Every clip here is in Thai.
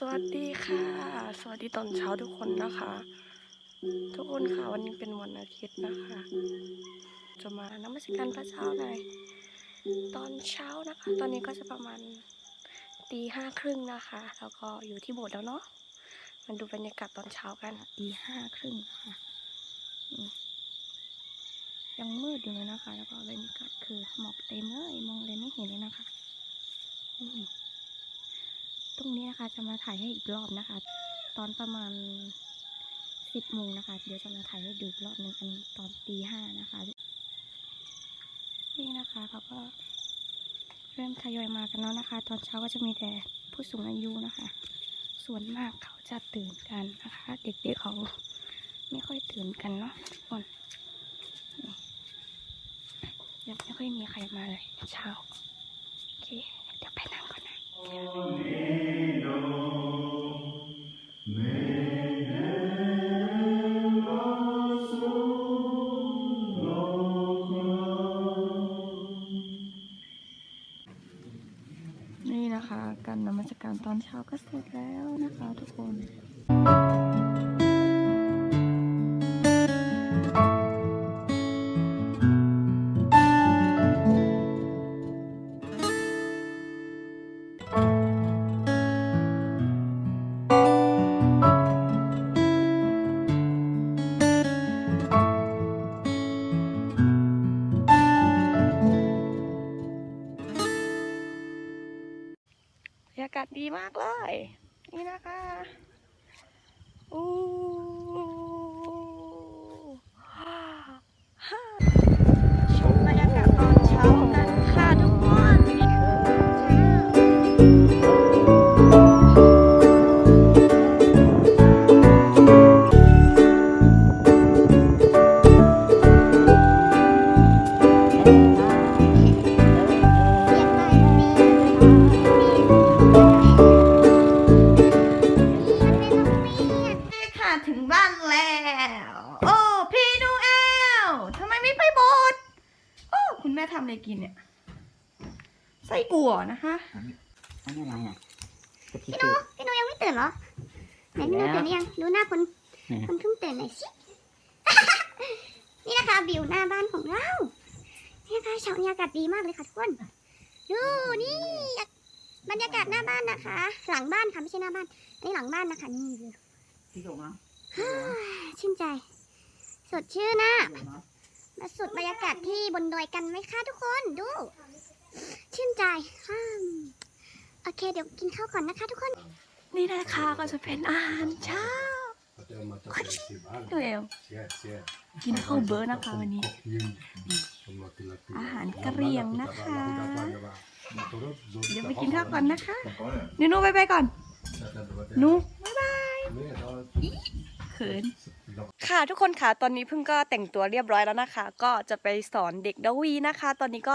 สวัสดีค่ะสวัสดีตอนเช้าทุกคนนะคะ ทุกคนค่ะวันนี้เป็นวันอาทิตย์นะคะ จะมานมัสการพระเจ้าในตอนเช้านะคะ ตอนนี้ก็จะประมาณตี 5 ครึ่งนะคะ แล้วก็อยู่ที่โบสถ์แล้วเนาะมาดูบรรยากาศตอนเช้ากันตี 5 ครึ่งค่ะยังมืดอยู่เลยนะคะ แล้วก็บรรยากาศคือหมอกเต็มเลยมองเลยไม่เห็นเลยนะคะตรงนี้นะคะจะมาถ่ายให้อีกรอบนะคะ ตอนประมาณ10 โมงนะคะเดี๋ยวจะมาถ่ายให้ดูอีกรอบหนึ่งอันนี้ตอนตี 5นะคะนี่นะคะเขาก็เริ่มทยอยมากันแล้วนะคะ ตอนเช้าก็จะมีแต่ผู้สูงอายุนะคะ ส่วนมากเขาจะตื่นกันนะคะ เด็กๆเขาไม่ค่อยตื่นกันเนาะทุกคนยังไม่ค่อยมีใครมาเลยเช้าโอเคเดี๋ยวไปนั่งก่อนนะนี่นะคะการนมัสการตอนเช้าก็เสร็จแล้วนะคะทุกคนบรรยากาศดีมากเลยนี่นะคะชมบรรยากาศตอนเช้ากันค่ะทุกคนนี่ค่ะถึงบ้านแล้วโอ้พี่นูเอลทำไมไม่ไปโบสถ์โอ้คุณแม่ทำอะไรกินเนี่ยไส้อั่วนะคะอันนี้อะไรอ่ะ พี่โนยังไม่ตื่นเหรอไหนพี่โนตื่นหรือยังดูหน้าคนเพิ่งตื่นหน่อยสิ นี่นะคะวิวหน้าบ้านของเรานี่นะคะเช้านี้อากาศดีมากเลยค่ะทุกคนดูนี่บรรยากาศหน้าบ้านนะคะ หลังบ้านค่ะไม่ใช่หน้าบ้านนี่หลังบ้านนะคะนี่วิว พี่หลงอ่ะ ชื่นใจสดชื่นนะมาสุดบรรยากาศที่บนดอยกันไหมคะทุกคนดูชื่นใจโอเคเดี๋ยวกินข้าวก่อนนะคะทุกคนนี่นะคะก็จะเป็นอาหารเช้าดูเอวกินข้าวเบอร์นะคะวันนี้อาหารกะเหรี่ยงนะคะเดี๋ยวไปกินข้าวก่อนนะคะนูไปก่อนนูบ๊ายบายเขินค่ะทุกคนค่ะตอนนี้เพิ่งก็แต่งตัวเรียบร้อยแล้วนะคะก็จะไปสอนเด็กดวีนะคะตอนนี้ก็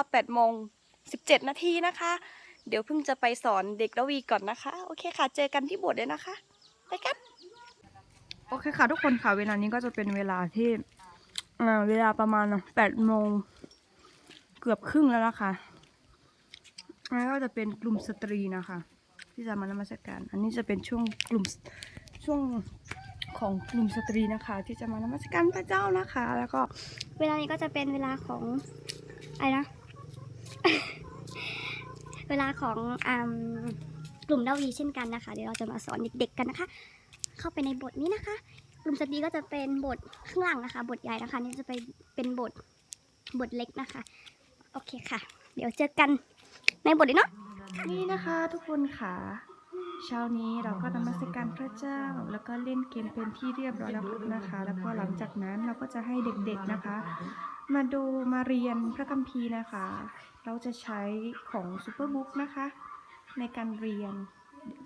8:17 นาทีนะคะเดี๋ยวเพิ่งจะไปสอนเด็กดวีก่อนนะคะโอเคค่ะเจอกันที่โบสถ์เลยนะคะไปกันโอเคค่ะทุกคนค่ะเวลานี้ก็จะเป็นเวลาที่เวลาประมาณ8 โมงเกือบครึ่งแล้วนะคะแล้วก็จะเป็นกลุ่มสตรีนะคะที่จะมานมัสการอันนี้จะเป็นช่วงของกลุ่มสตรีนะคะที่จะมานมัสการพระเจ้านะคะแล้วก็เวลานี้ก็จะเป็นเวลาของอะไรนะ เวลาของกลุ่มดาวีเช่นกันนะคะเดี๋ยวเราจะมาสอนเด็กๆกันนะคะเข้าไปในบทนี้นะคะกลุ่มสตรีก็จะเป็นบทข้างหลังนะคะบทใหญ่นะคะนี่จะไปเป็นบทเล็กนะคะโอเคค่ะเดี๋ยวเจอกันในบทเลยเนาะนี่นะคะทุกคนค่ะเช้านี้เราก็นมัสการพระเจ้าแล้วก็เล่นเกมเป็นที่เรียบร้อยแล้วนะคะแล้วก็หลังจากนั้นเราก็จะให้เด็กๆนะคะมาเรียนพระคัมภีร์นะคะเราจะใช้ของซูเปอร์บุ๊กนะคะในการเรียน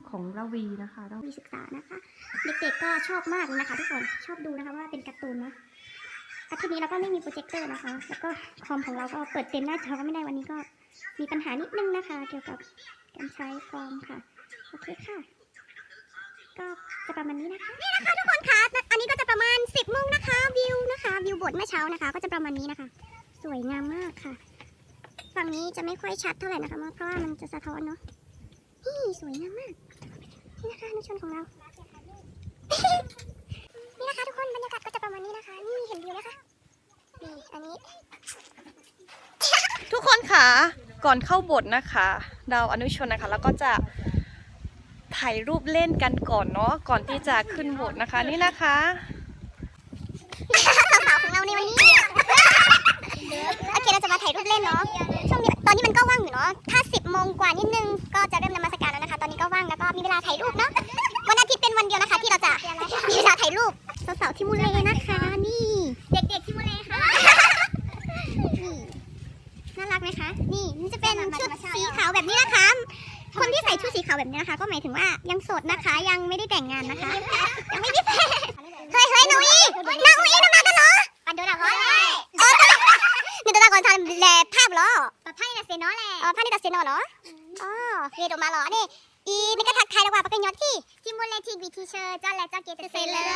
ของละวีนะคะเราศึกษานะคะเด็กๆก็ชอบมากนะคะทุกคนชอบดูนะคะว่าเป็นการ์ตูนนะอาทิตย์นี้เราก็ไม่มีโปรเจคเตอร์นะคะแล้วก็คอมของเราก็เปิดเต็มหน้าจอก็ไม่ได้วันนี้ก็มีปัญหานิดนึงนะคะเกี่ยวกับการใช้คอมค่ะโอเคค่ะก็จะประมาณนี้นะคะนี่นะคะทุกคนคะอันนี้ก็จะประมาณ10 โมงนะคะวิวบทเมื่อเช้านะคะก็จะประมาณนี้นะคะสวยงามมากค่ะฝั่งนี้จะไม่ค่อยชัดเท่าไหร่นะคะเพราะว่ามันจะสะท้อนเนาะนี่สวยงามมากนี่นะคะ ชนของเรา นี่นะคะทุกคนบรรยากาศก็จะประมาณนี้นะคะ นี่เห็นวิวนะคะนี่อันนี้ ทุกคนค่ะก่อนเข้าบทนะคะดาวอนุชนนะคะแล้วก็จะถ่ายรูปเล่นกันก่อนเนาะก่อนที่จะขึ้นบทนะคะนี่นะคะ สาวๆของเราในวันนี้ โอเคเราจะมาถ่ายรูปเล่นเนาะช่วงนี้ตอนนี้มันก็ว่างอยู่เนาะถ้า10 โมงกว่านิดนึงก็จะเริ่มนมัสการแล้วนะคะ ตอนนี้ก็ว่างแล้วก็มีเวลาถ่ายรูปเนาะวันอาทิตย์เป็นวันเดียวนะคะ ที่เราจะมีเวลาถ่ายรูปสาวๆที่มูเลนะคะนี่เด็กๆที่มูเลค่ะนี่น่ารักไหมคะนี่มันจะเป็นชุดสีขาวแบบนี้นะคะ คนที่ใส่ชุดสีขาวแบบนี้นะคะ ก็หมายถึงว่ายังโสดนะคะ ยังไม่ได้แต่งงานนะคะยังไม่ได้แฟนเฮ้ยนาวีน้องมากันเหรอปันดูหนังร้อยนี่ตัวตาก่อนทำแลภาพเหรอภาพนี่ตัดเซนอแหละอ๋อภาพนี่ตัดเซนอเหรออ๋อเรียนออกมาเหรอนี่อีนี่ก็ทักทายแล้วว่าเป็นยอดที่มูลเลทีบีทีเชอร์จ้าและจ้าเกตเซเลอร์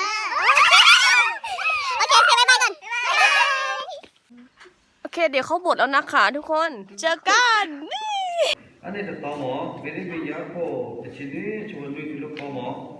โอเคเซบายบายก่อน โอเคเดี๋ยวเข้าบทแล้วนะคะทุกคนเจอกัน 안에서 떠머 베리비 야코 지니 좋은 줄로 떠머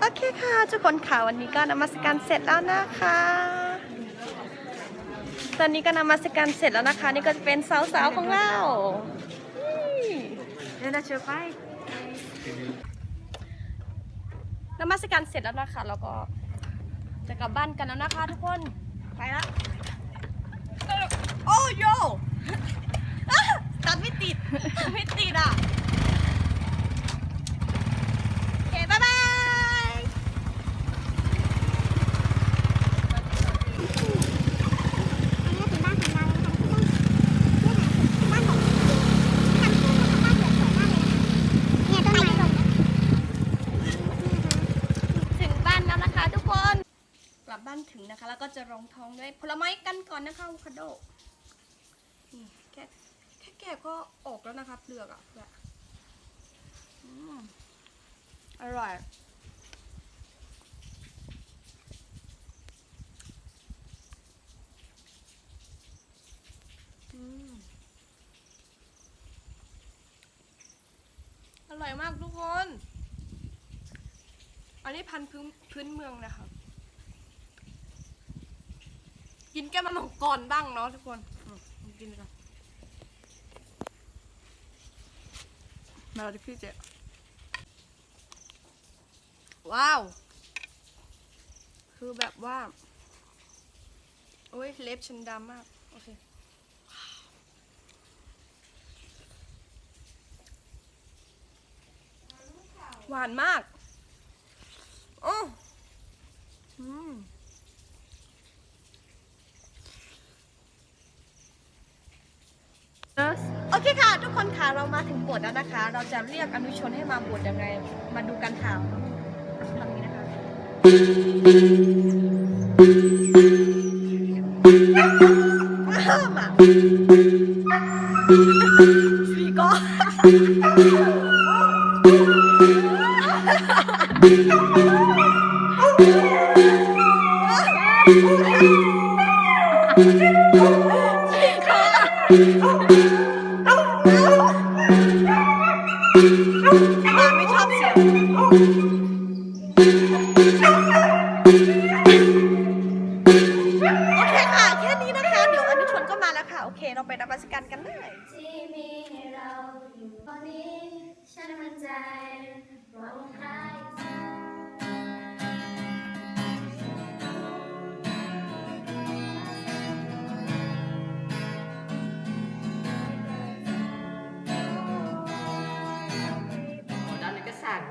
โอเคค่ะทุกคนค่ะวันนี้ก็นมัสการเสร็จแล้วนะคะตอนนี้ก็นมัสการเสร็จแล้วนะคะนี่ก็จะเป็นสาวๆของเราเดี๋ยวเราเชิญไปนมัสการเสร็จแล้วนะคะแล้วก็จะกลับบ้านกันแล้วนะคะทุกคนไปละโอ้โยตัดไม่ติดไม่ติดอ่ะโอเคบ๊ายบาย อันนี้ถึงบ้านของเราแล้วนะคะบ้านของทำขึ้นนะคะบ้านสวยมากเลยเนี่ยต้นไม้ลงนะ ถึงบ้านแล้วนะคะทุกคนกลับบ้านถึงนะคะแล้วก็จะรองท้องด้วยผลไม้กันก่อนนะคะอะโวคาโดนี่แค่แกะก็ออกแล้วนะคะเปลือกอ่ะแบบอร่อยอร่อยมากทุกคน อันนี้พันธุ์พื้นเมืองนะคะ กินแก้มมังกรบ้างเนาะทุกคนกินกันมาดูพี่เจ๊ว้าว คือแบบว่า โอ้ยเล็บฉันดำมาก โอเค หวานมากอืมโอเคค่ะ ทุกคนค่ะเรามาถึงบทแล้วนะคะ เราจะเรียกอนุชนให้มาบทยังไง มาดูกันค่ะทำนี้นะคะมาสี่ก็ไม่ชอบเสียงโอเคค่ะแค่นี้นะคะเดี๋ยวอนุชนก็มาแล้วค่ะโอเคเราไปนมัสการกันเลย ที่มีให้เราอยู่ตอนนี้ฉันมั่นใจเพราะ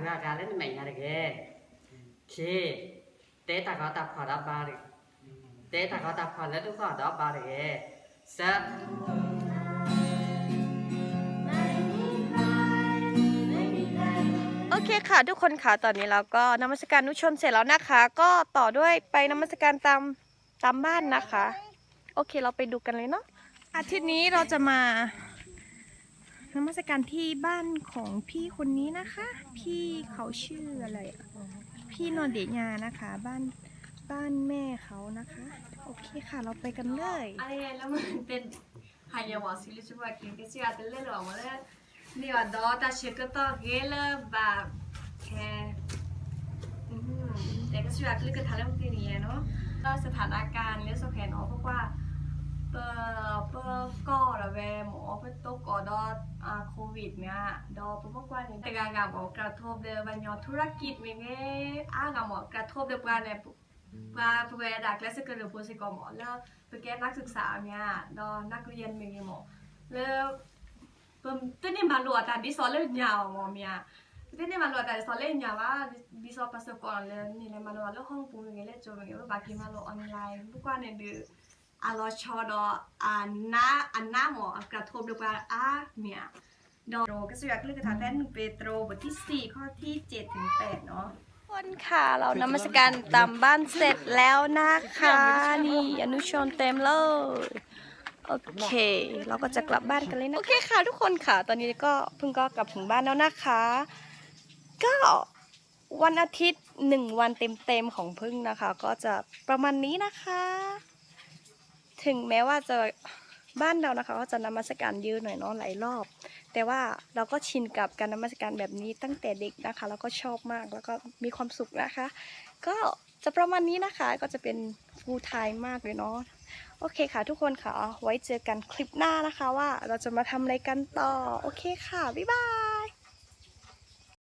누가 가는 매냐 되게 키 데이터 갖다 팔아 봐리 데이터 갖다 팔아도 갖다 봐리 사 โอเคค่ะทุกคนค่ะตอนนี้เราก็นมัสการนุชนเสร็จแล้วนะคะ ก็ต่อด้วยไปนมัสการตามบ้านนะคะ โอเคเราไปดูกันเลยเนาะอาทิตย์นี้เราจะมานมัสการที่บ้านของพี่คนนี้นะคะ พี่เขาชื่ออะไรอะพี่นอนเดียานะคะ บ้านแม่เขานะคะ โอเคค่ะเราไปกันเลย 아니, 라면 하냐 와실리 좀 할게. 그치 아들레 와면은 네가 너 다시 그또 게를 봐. 내가 수학 그 다른 분이에요. 너สถานการณ์หรือสแกนออกเพราะว่าเปิดก่อระเวหมอเปิดตกก่อดอโควิดเนี่ยดอเพราะว่าเนี่ยแต่การกับกระทบเดือนวันยอธุรกิจมีไงกับหมอกระทบเดือนวันเนี่ยว่าเวลาดักและสกัดหรือโพสิกอหมอแล้วไปแก้นักศึกษาเนี่ยดอนักเรียนมีไงหมอแล้วต้นนี่มาหลวดแต่ดิสอเล่นยาวหมอเมียต้นนี่มาหลวดแต่ดิสอเล่นยาวว่าดิสอประสบการณ์เลยนี่เลยมาหลวดแล้วห้องปูมีไงเล่นโจมีไงว่าบางทีมาหลวดออนไลน์พวกว่าเนี่ยดื้อเราชอดอันหน้าหมอกระทบด้วยว่าเมียดอก็สุดยอดเลยกระถางแรก1 เปโตรบทที่4ข้อที่7 ถึง 8เนาะ ทุกคนค่ะเรานมัสการตามบ้านเสร็จแล้วนะคะนี่อนุชนเต็มเลยโอเค เราก็จะกลับบ้านกันเลยนะโอเคค่ะทุกคนค่ะ ตอนนี้ก็เพิ่งก็กลับถึงบ้านแล้วนะคะ ก็วันอาทิตย์1 วันเต็มๆของพึ่งนะคะ ก็จะประมาณนี้นะคะ ถึงแม้ว่าจะบ้านเรานะคะก็จะนมัสการยืนหน่อยเนาะหลายรอบ แต่ว่าเราก็ชินกับการนมัสการแบบนี้ตั้งแต่เด็กนะคะแล้วก็ชอบมากแล้วก็มีความสุขนะคะ ก็จะประมาณนี้นะคะก็จะเป็นฟูลไทม์มากเลยเนาะโอเคค่ะทุกคนค่ะไว้เจอกันคลิปหน้านะคะว่าเราจะมาทำอะไรกันต่อโอเคค่ะบ๊ายบาย